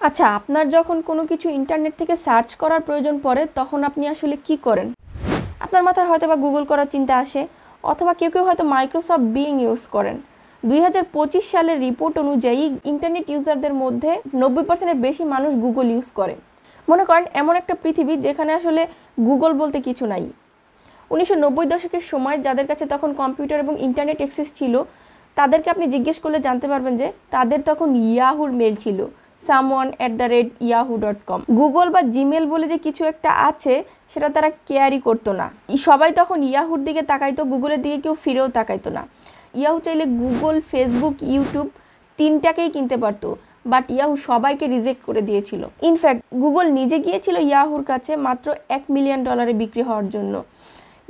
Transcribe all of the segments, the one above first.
আচ্ছা, আপনার যখন কোনো কিছু ইন্টারনেট থেকে সার্চ করার প্রয়োজন পড়ে তখন আপনি আসলে কি করেন? আপনার মাথায় হয়তো বা গুগল করার চিন্তা আসে, অথবা কেউ কেউ হয়তো মাইক্রোসফট বিং ইউজ করেন। 2025 সালের রিপোর্ট অনুযায়ী ইন্টারনেট ইউজারদের মধ্যে 90%-এর বেশি মানুষ গুগল ইউজ করে। মনে করেন এমন একটা পৃথিবী যেখানে আসলে গুগল বলতে কিছু নাই। 1990 দশকের সময় যাদের কাছে তখন কম্পিউটার এবং ইন্টারনেট অ্যাক্সেস ছিল, তাদেরকে আপনি জিজ্ঞেস করলে জানতে পারবেন যে তাদের তখন ইয়াহুর মেল ছিল, someone@yahoo.com। গুগল বা জিমেল বলে যে কিছু একটা আছে সেটা তারা কেয়ারই করতো না। সবাই তখন ইয়াহুর দিকে তাকাইতো, গুগলের দিকে কেউ ফিরেও তাকাইতো না। ইয়াহু চাইলে গুগল, ফেসবুক, ইউটিউব তিনটাকেই কিনতে পারতো, বাট ইয়াহু সবাইকে রিজেক্ট করে দিয়েছিল। ইনফ্যাক্ট গুগল নিজে গিয়েছিল ইয়াহুর কাছে মাত্র $1 মিলিয়ন বিক্রি হওয়ার জন্য।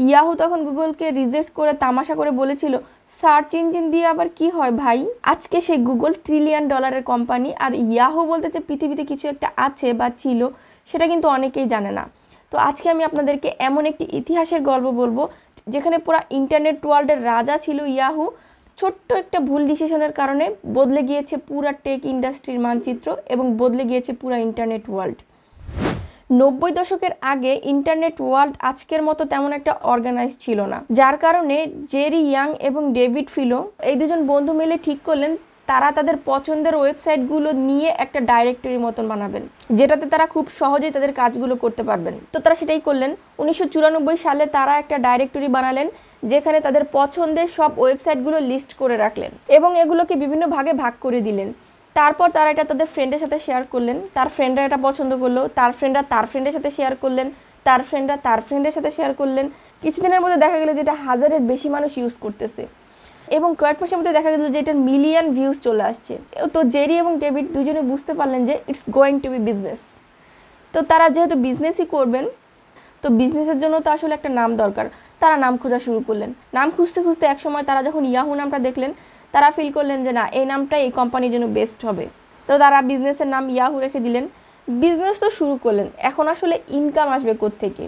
ইয়াহু তখন গুগলকে রিজেক্ট করে তামাশা করে বলেছিল, সার্চ ইঞ্জিন দিয়ে আবার কি হয় ভাই। আজকে সেই গুগল $1 ট্রিলিয়ন কোম্পানি, আর ইয়াহু বলতে যে পৃথিবীতে কিছু একটা আছে বা ছিল সেটা কিন্তু অনেকেই জানে না। তো আজকে আমি আপনাদেরকে এমন একটি ইতিহাসের গল্প বলবো যেখানে পুরো ইন্টারনেট ওয়ার্ল্ডের রাজা ছিল ইয়াহু। ছোট্ট একটা ভুল ডিসিশনের কারণে বদলে গিয়েছে পুরা টেক ইন্ডাস্ট্রির মানচিত্র এবং বদলে গিয়েছে পুরা ইন্টারনেট ওয়ার্ল্ড। 90 দশকের আগে ইন্টারনেট ওয়ার্ল্ড আজকের মতো তেমন একটা অর্গানাইজ ছিল না, যার কারণে জেরি ইয়াং এবং ডেভিড ফিলো এই দুজন বন্ধু মিলে ঠিক করলেন তারা তাদের পছন্দের ওয়েবসাইটগুলো নিয়ে একটা ডাইরেক্টরি মতন বানাবেন, যেটাতে তারা খুব সহজেই তাদের কাজগুলো করতে পারবেন। তো তারা সেটাই করলেন। 1994 সালে তারা একটা ডাইরেক্টরি বানালেন যেখানে তাদের পছন্দের সব ওয়েবসাইটগুলো লিস্ট করে রাখলেন এবং এগুলোকে বিভিন্ন ভাগে ভাগ করে দিলেন। তারপর তারা এটা তাদের ফ্রেন্ডের সাথে শেয়ার করলেন, তার ফ্রেন্ডরা এটা পছন্দ করলো, তার ফ্রেন্ডরা তার ফ্রেন্ডের সাথে শেয়ার করলেন, তার ফ্রেন্ডরা তার ফ্রেন্ডের সাথে শেয়ার করলেন। কিছুদিনের মধ্যে দেখা গেল যে এটা 1000-এর বেশি মানুষ ইউজ করতেছে এবং কয়েক মাসের মধ্যে দেখা গেল যে এটার মিলিয়ন ভিউজ চলে আসছে। তো জেরি এবং ডেভিড দুজনে বুঝতে পারলেন যে it's going to be business. তো তারা যেহেতু বিজনেসই করবেন, তো বিজনেসের জন্য তো আসলে একটা নাম দরকার। তারা নাম খোঁজা শুরু করলেন। নাম খুঁজতে খুঁজতে একসময় তারা যখন ইয়াহু নামটা দেখলেন, তারা ফিল করলেন যে না, এই নামটাই এই কোম্পানির জন্য বেস্ট হবে। তো তারা বিজনেসের নাম ইয়াহু রেখে দিলেন। বিজনেস তো শুরু করলেন, এখন আসলে ইনকাম আসবে কোত্থেকে?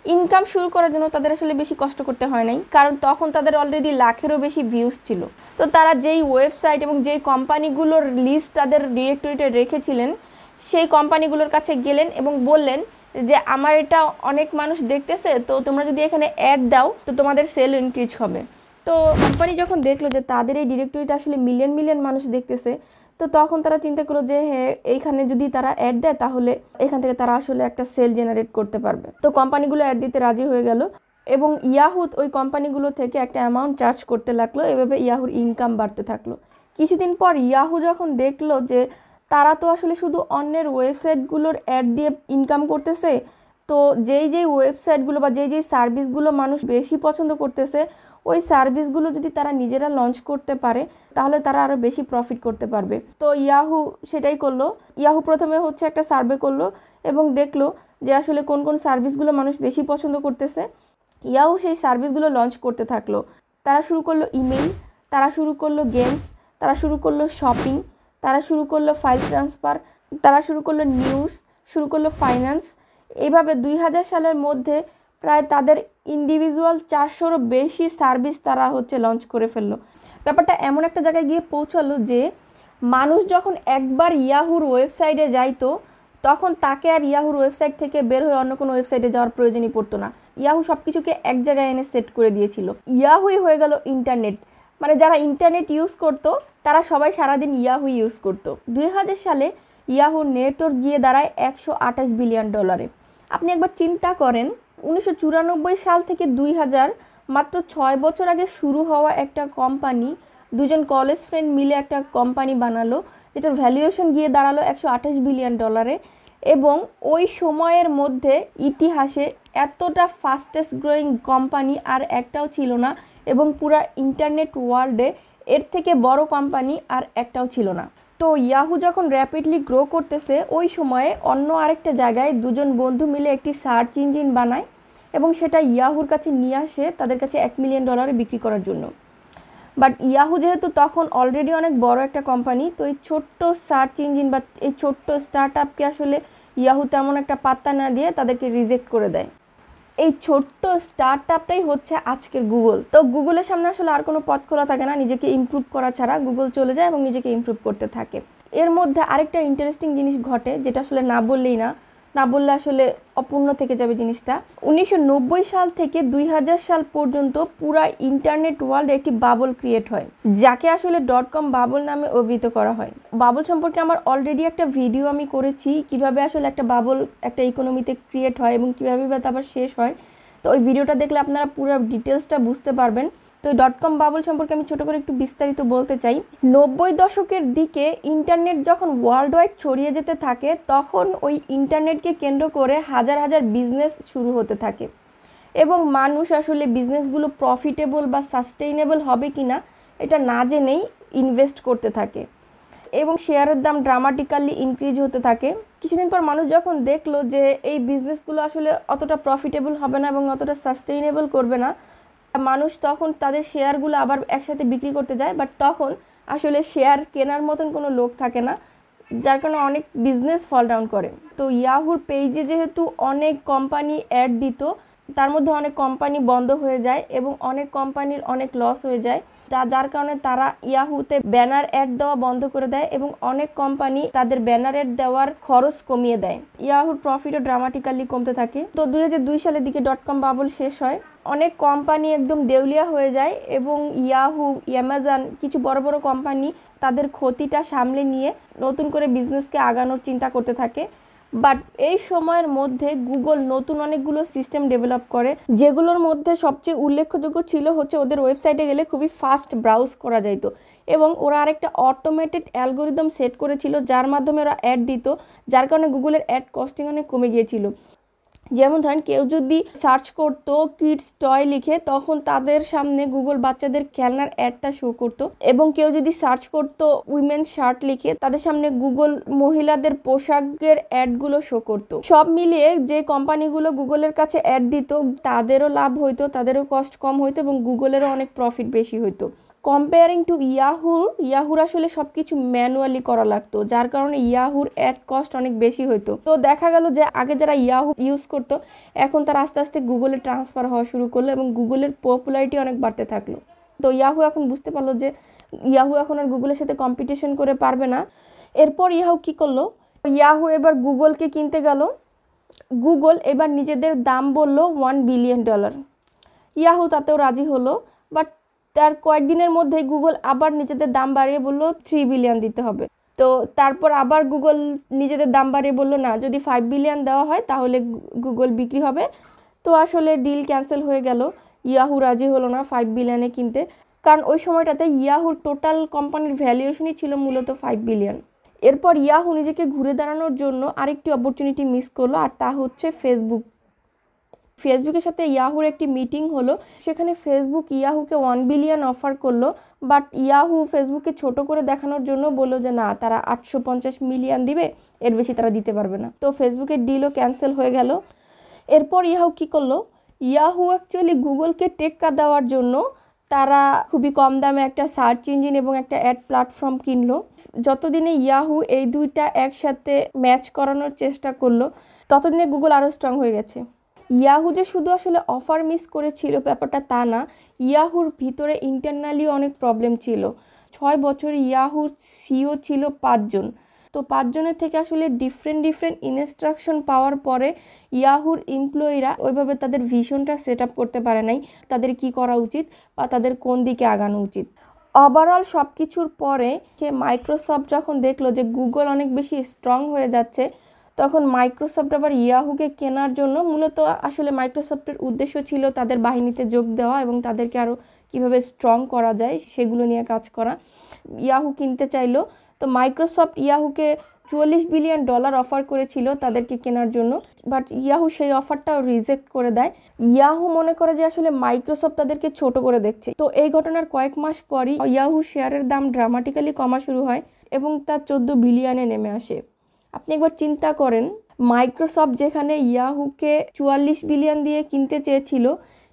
ইনকাম শুরু করার জন্য তাদের আসলে বেশি কষ্ট করতে হয় নাই, কারণ তখন তাদের অলরেডি লাখেরও বেশি ভিউজ ছিল। তো তারা যেই ওয়েবসাইট এবং যেই কোম্পানিগুলোর লিস্ট তাদের ডিরেক্টরিতে রেখেছিলেন, সেই কোম্পানিগুলোর কাছে গেলেন এবং বললেন যে আমার এটা অনেক মানুষ দেখতেছে, তো তোমরা যদি এখানে অ্যাড দাও তো তোমাদের সেল ইনক্রিজ হবে। তো কোম্পানি যখন দেখলো যে তাদের এই ডিরেক্টরিটা আসলে মিলিয়ন মিলিয়ন মানুষ দেখতেছে, তো তখন তারা চিন্তা করলো যে হ্যাঁ, এইখানে যদি তারা অ্যাড দেয় তাহলে এখান থেকে তারা আসলে একটা সেল জেনারেট করতে পারবে। তো কোম্পানিগুলো অ্যাড দিতে রাজি হয়ে গেল এবং ইয়াহু ওই কোম্পানিগুলো থেকে একটা অ্যামাউন্ট চার্জ করতে লাগলো। এভাবে ইয়াহুর ইনকাম বাড়তে থাকলো। কিছুদিন পর ইয়াহু যখন দেখলো যে তারা তো আসলে শুধু অন্যের ওয়েবসাইটগুলোর অ্যাড দিয়ে ইনকাম করতেছে, তো যেই যেই ওয়েবসাইটগুলো বা যেই যেই সার্ভিসগুলো মানুষ বেশি পছন্দ করতেছে, ওই সার্ভিসগুলো যদি তারা নিজেরা লঞ্চ করতে পারে তাহলে তারা আরও বেশি প্রফিট করতে পারবে। তো ইয়াহু সেটাই করলো। ইয়াহু প্রথমে একটা সার্ভে করলো এবং দেখলো যে আসলে কোন কোন সার্ভিসগুলো মানুষ বেশি পছন্দ করতেছে। ইয়াহু সেই সার্ভিসগুলো লঞ্চ করতে থাকলো। তারা শুরু করলো ইমেল, তারা শুরু করলো গেমস, তারা শুরু করলো শপিং, তারা শুরু করলো ফাইল ট্রান্সফার, তারা শুরু করলো নিউজ, শুরু করলো ফাইন্যান্স। এইভাবে 2000 সালের মধ্যে প্রায় তাদের ইন্ডিভিজুয়াল 400-রও বেশি সার্ভিস তারা লঞ্চ করে ফেললো। ব্যাপারটা এমন একটা জায়গায় গিয়ে পৌঁছালো যে মানুষ যখন একবার ইয়াহুর ওয়েবসাইটে যাইতো তখন তাকে আর ইয়াহুর ওয়েবসাইট থেকে বের হয়ে অন্য কোনো ওয়েবসাইটে যাওয়ার প্রয়োজনই পড়তো না। ইয়াহু সব কিছুকে এক জায়গায় এনে সেট করে দিয়েছিল। ইয়াহুই হয়ে গেল ইন্টারনেট। মানে যারা ইন্টারনেট ইউজ করতো তারা সবাই সারাদিন ইয়াহু ইউজ করতো। 2000 সালে ইয়াহুর নেটওয়ার্থ গিয়ে দাঁড়ায় $128 বিলিয়ন। আপনি একবার চিন্তা করেন, 1994 সাল থেকে 2000, মাত্র 6 বছর আগে শুরু হওয়া একটা কোম্পানি, দুজন কলেজ ফ্রেন্ড মিলে একটা কোম্পানি বানালো যেটার ভ্যালুয়েশন গিয়ে দাঁড়ালো $128 বিলিয়ন। এবং ওই সময়ের মধ্যে ইতিহাসে এতটা ফাস্টেস্ট গ্রোয়িং কোম্পানি আর একটাও ছিল না এবং পুরা ইন্টারনেট ওয়ার্ল্ডে এর থেকে বড় কোম্পানি আর একটাও ছিল না। তো ইয়াহু যখন র্যাপিডলি গ্রো করতেছে, ওই সময়ে অন্য আরেকটা জায়গায় দুজন বন্ধু মিলে একটি সার্চ ইঞ্জিন বানায় এবং সেটা ইয়াহুর কাছে নিয়ে আসে তাদের কাছে $1 মিলিয়ন বিক্রি করার জন্য। বাট ইয়াহু যেহেতু তখন অলরেডি অনেক বড় একটা কোম্পানি, তো এই ছোট্ট সার্চ ইঞ্জিন বা এই ছোট্ট স্টার্ট আপকে আসলে ইয়াহু তেমন একটা পাত্তা না দিয়ে তাদেরকে রিজেক্ট করে দেয়। এই ছোট্ট স্টার্ট আপটাই হচ্ছে আজকের গুগল। তো গুগলের সামনে আসলে আর কোনো পথ খোলা থাকে না, নিজেকে ইমপ্রুভ করা ছাড়া। গুগল চলে যায় এবং নিজেকে ইমপ্রুভ করতে থাকে। এর মধ্যে আরেকটা ইন্টারেস্টিং জিনিস ঘটে, যেটা আসলে না বললেই না বললে আসলে অপূর্ণ থেকে যাবে জিনিসটা। 1990 সাল থেকে 2000 সাল পর্যন্ত পুরা ইন্টারনেট ওয়ার্ল্ডে একটি বাবল ক্রিয়েট হয়, যাকে আসলে .com বাবল নামে অভিহিত করা হয়। বাবল সম্পর্কে আমার অলরেডি একটা ভিডিও আমি করেছি, কিভাবে আসলে একটা বাবল একটা ইকোনমিতে ক্রিয়েট হয় এবং কিভাবে তা আবার শেষ হয়। তো ওই ভিডিওটা দেখলে আপনারা পুরো ডিটেলসটা বুঝতে পারবেন। তো .com বাবল সম্পর্কে আমি ছোট করে একটু বিস্তারিত বলতে চাই। 90 দশকের দিকে ইন্টারনেট যখন ওয়ার্ল্ড ওয়াইড ছড়িয়ে যেতে থাকে, তখন ওই ইন্টারনেটকে কেন্দ্র করে হাজার হাজার বিজনেস শুরু হতে থাকে এবং মানুষ আসলে বিজনেসগুলো প্রফিটেবল বা সাস্টেইনেবল হবে কিনা এটা না জেনেই ইনভেস্ট করতে থাকে এবং শেয়ারের দাম ড্রামাটিক্যালি ইনক্রিজ হতে থাকে। কিছুদিন পর মানুষ যখন দেখলো যে এই বিজনেসগুলো আসলে অতটা প্রফিটেবল হবে না এবং অতটা সাস্টেইনেবল করবে না, মানুষ তখন তাদের শেয়ারগুলো আবার একসাথে বিক্রি করতে যায়। বাট তখন আসলে শেয়ার কেনার মতন কোনো লোক থাকে না, যার কারণে অনেক বিজনেস ফল ডাউন করে। তো ইয়াহুর পেজে যেহেতু অনেক কোম্পানি অ্যাড দিত, তার মধ্যে অনেক কোম্পানি বন্ধ হয়ে যায় এবং অনেক কোম্পানির অনেক লস হয়ে যায়, যার কারণে তারা ইয়াহুতে ব্যানার অ্যাড দেওয়া বন্ধ করে দেয় এবং অনেক কোম্পানি তাদের ব্যানার অ্যাড দেওয়ার খরচ কমিয়ে দেয়। ইয়াহুর প্রফিটও ড্রামাটিক্যালি কমতে থাকে। তো 2002 সালের দিকে .com বাবল শেষ হয়, অনেক কোম্পানি একদম দেউলিয়া হয়ে যায় এবং ইয়াহু, অ্যামাজন, কিছু বড় বড় কোম্পানি তাদের ক্ষতিটা সামলে নিয়ে নতুন করে বিজনেসকে আগানোর চিন্তা করতে থাকে। বাট এই সময়ের মধ্যে গুগল নতুন অনেকগুলো সিস্টেম ডেভেলপ করে, যেগুলোর মধ্যে সবচেয়ে উল্লেখযোগ্য ছিল হচ্ছে ওদের ওয়েবসাইটে গেলে খুবই ফাস্ট ব্রাউজ করা যাইতো এবং ওরা আরেকটা অটোমেটেড অ্যালগোরিদম সেট করেছিল, যার মাধ্যমে ওরা অ্যাড দিত, যার কারণে গুগলের অ্যাড কস্টিং অনেক কমে গিয়েছিল। যেমন ধরেন কেউ যদি সার্চ করতো কিডস টয় লিখে, তখন তাদের সামনে গুগল বাচ্চাদের খেলনার অ্যাডটা শো করতো, এবং কেউ যদি সার্চ করতো উইমেন শার্ট লিখে, তাদের সামনে গুগল মহিলাদের পোশাকের অ্যাডগুলো শো করতো। সব মিলিয়ে যে কোম্পানিগুলো গুগলের কাছে অ্যাড দিত, তাদেরও লাভ হইতো, তাদেরও কস্ট কম হইতো এবং গুগলেরও অনেক প্রফিট বেশি হইতো। কম্পেয়ারিং টু ইয়াহুর আসলে সব কিছু ম্যানুয়ালি করা লাগতো, যার কারণে ইয়াহুর অ্যাড কস্ট অনেক বেশি হইতো। তো দেখা গেল যে আগে যারা ইয়াহু ইউজ করতো, এখন তারা আস্তে আস্তে গুগলে ট্রান্সফার হওয়া শুরু করলো এবং গুগলের পপুলারিটি অনেক বাড়তে থাকলো। তো ইয়াহু এখন বুঝতে পারলো যে ইয়াহু এখন আর গুগলের সাথে কম্পিটিশন করে পারবে না। এরপর ইয়াহু কি করলো, ইয়াহু এবার গুগলকে কিনতে গেল। গুগল এবার নিজেদের দাম বলল $1 বিলিয়ন। ইয়াহু তাতেও রাজি হলো, বাট তার কয়েকদিনের মধ্যে গুগল আবার নিজেদের দাম বাড়িয়ে বলল 3 বিলিয়ন দিতে হবে। তো তারপর আবার গুগল নিজেদের দাম বাড়িয়ে বলল না, যদি 5 বিলিয়ন দেওয়া হয় তাহলে গুগল বিক্রি হবে। তো আসলে ডিল ক্যান্সেল হয়ে গেল, ইয়াহু রাজি হলো না 5 বিলিয়নে কিনতে, কারণ ওই সময়টাতে ইয়াহুর টোটাল কোম্পানির ভ্যালুয়েশনই ছিল মূলত 5 বিলিয়ন। এরপর ইয়াহু নিজেকে ঘুরে দাঁড়ানোর জন্য আরেকটি অপরচুনিটি মিস করলো, আর তা হচ্ছে ফেসবুকের সাথে ইয়াহুর একটি মিটিং হলো। সেখানে ফেসবুক ইয়াহুকে 1 বিলিয়ন অফার করলো, বাট ইয়াহু ফেসবুককে ছোট করে দেখানোর জন্য বললো যে না, তারা 850 মিলিয়ন দিবে, এর বেশি তারা দিতে পারবে না। তো ফেসবুকের ডিলও ক্যান্সেল হয়ে গেল। এরপর ইয়াহু কি করলো, ইয়াহু অ্যাকচুয়ালি গুগলকে টেক্কা দেওয়ার জন্য তারা খুবই কম দামে একটা সার্চ ইঞ্জিন এবং একটা অ্যাড প্ল্যাটফর্ম কিনলো। যতদিনে ইয়াহু এই দুইটা একসাথে ম্যাচ করানোর চেষ্টা করলো, ততদিনে গুগল আরও স্ট্রং হয়ে গেছে। ইয়াহু যে শুধু আসলে অফার মিস করেছিল ব্যাপারটা তা না, ইয়াহুর ভিতরে ইন্টারনালি অনেক প্রবলেম ছিল। 6 বছরে ইয়াহুর সিও ছিল 5 জন। তো 5 জনের থেকে আসলে ডিফারেন্ট ইনস্ট্রাকশন পাওয়ার পরে ইয়াহুর এমপ্লয়িরা ওইভাবে তাদের ভিশনটা সেট আপ করতে পারে নাই, তাদের কি করা উচিত বা তাদের কোন দিকে আগানো উচিত। ওভারঅল সব কিছুর পরে মাইক্রোসফট যখন দেখলো যে গুগল অনেক বেশি স্ট্রং হয়ে যাচ্ছে, তখন মাইক্রোসফট আবার ইয়াহুকে কেনার জন্য, মূলত আসলে মাইক্রোসফটের উদ্দেশ্য ছিল তাদের বাহিনীতে যোগ দেওয়া এবং তাদেরকে আরও কীভাবে স্ট্রং করা যায় সেগুলো নিয়ে কাজ করা। ইয়াহু কিনতে চাইলো, তো মাইক্রোসফট ইয়াহুকে $44 বিলিয়ন অফার করেছিল তাদেরকে কেনার জন্য, বাট ইয়াহু সেই অফারটাও রিজেক্ট করে দেয়। ইয়াহু মনে করে যে আসলে মাইক্রোসফট তাদেরকে ছোট করে দেখছে। তো এই ঘটনার কয়েক মাস পরই ইয়াহু শেয়ারের দাম ড্রামাটিক্যালি কমা শুরু হয় এবং তা 14 বিলিয়নে নেমে আসে। আপনি একবার চিন্তা করেন, মাইক্রোসফট যেখানে ইয়াহুকে 44 বিলিয়ন দিয়ে কিনতে চেয়েছিল,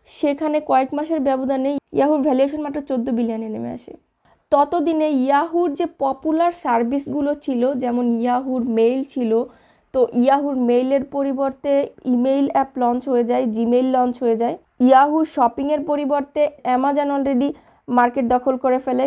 সেখানে কয়েক মাসের ব্যবধানে ইয়াহুর ভ্যালুয়েশন মাত্র 14 বিলিয়নে নেমে আসে। ততদিনে ইয়াহুর যে পপুলার সার্ভিসগুলো ছিল, যেমন ইয়াহুর মেইল ছিল, তো ইয়াহুর মেইলের পরিবর্তে ইমেইল অ্যাপ লঞ্চ হয়ে যায়, জিমেইল লঞ্চ হয়ে যায়। ইয়াহুর শপিংয়ের পরিবর্তে অ্যামাজন অলরেডি মার্কেট দখল করে ফেলে।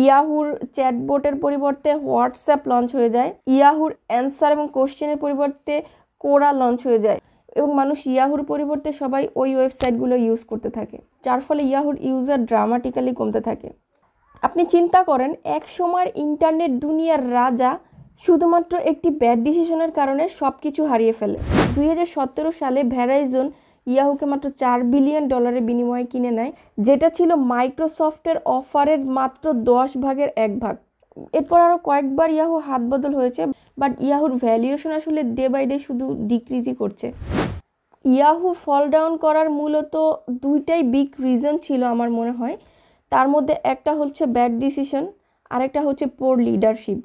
ইয়াহুর চ্যাটবোটের পরিবর্তে হোয়াটসঅ্যাপ লঞ্চ হয়ে যায়, ইয়াহুর অ্যান্সার এবং কোশ্চেনের পরিবর্তে কোরা লঞ্চ হয়ে যায় এবং মানুষ ইয়াহুর পরিবর্তে সবাই ওই ওয়েবসাইটগুলো ইউজ করতে থাকে, যার ফলে ইয়াহুর ইউজার ড্রামাটিক্যালি কমতে থাকে। আপনি চিন্তা করেন, এক সময়ের ইন্টারনেট দুনিয়ার রাজা শুধুমাত্র একটি ব্যাড ডিসিশনের কারণে সব কিছু হারিয়ে ফেলে। 2017 সালে ভ্যারাইজন ইয়াহুকে মাত্র $4 বিলিয়ন বিনিময়ে কিনে নেয়, যেটা ছিল মাইক্রোসফটের অফারের মাত্র 10 ভাগের 1 ভাগ। এরপর আরও কয়েকবার ইয়াহু হাত বদল হয়েছে, বাট ইয়াহুর ভ্যালুয়েশন আসলে ডে বাই ডে শুধু ডিক্রিজই করছে। ইয়াহু ফল ডাউন করার মূলত দুইটাই বিগ রিজন ছিল আমার মনে হয়। তার মধ্যে একটা হচ্ছে ব্যাড ডিসিশন, আরেকটা হচ্ছে পোর লিডারশিপ।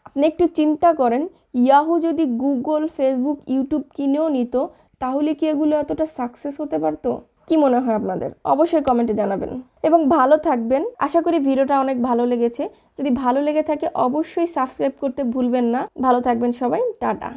আপনি একটু চিন্তা করেন, ইয়াহু যদি গুগল, ফেসবুক, ইউটিউব কিনেও নিত, তাহলে কি এগুলো এতটা সাকসেস হতে পারতো? কি মনে হয় আপনাদের? অবশ্যই কমেন্টে জানাবেন এবং ভালো থাকবেন। আশা করি ভিডিওটা অনেক ভালো লেগেছে। যদি ভালো লেগে থাকে অবশ্যই সাবস্ক্রাইব করতে ভুলবেন না। ভালো থাকবেন সবাই, টাটা।